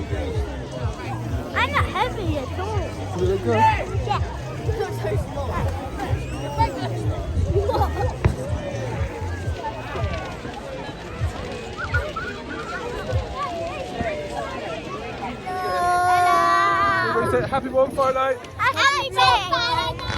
I'm not heavy at all. Really good. Yeah. Everybody say happy bonfire night. Happy bonfire night.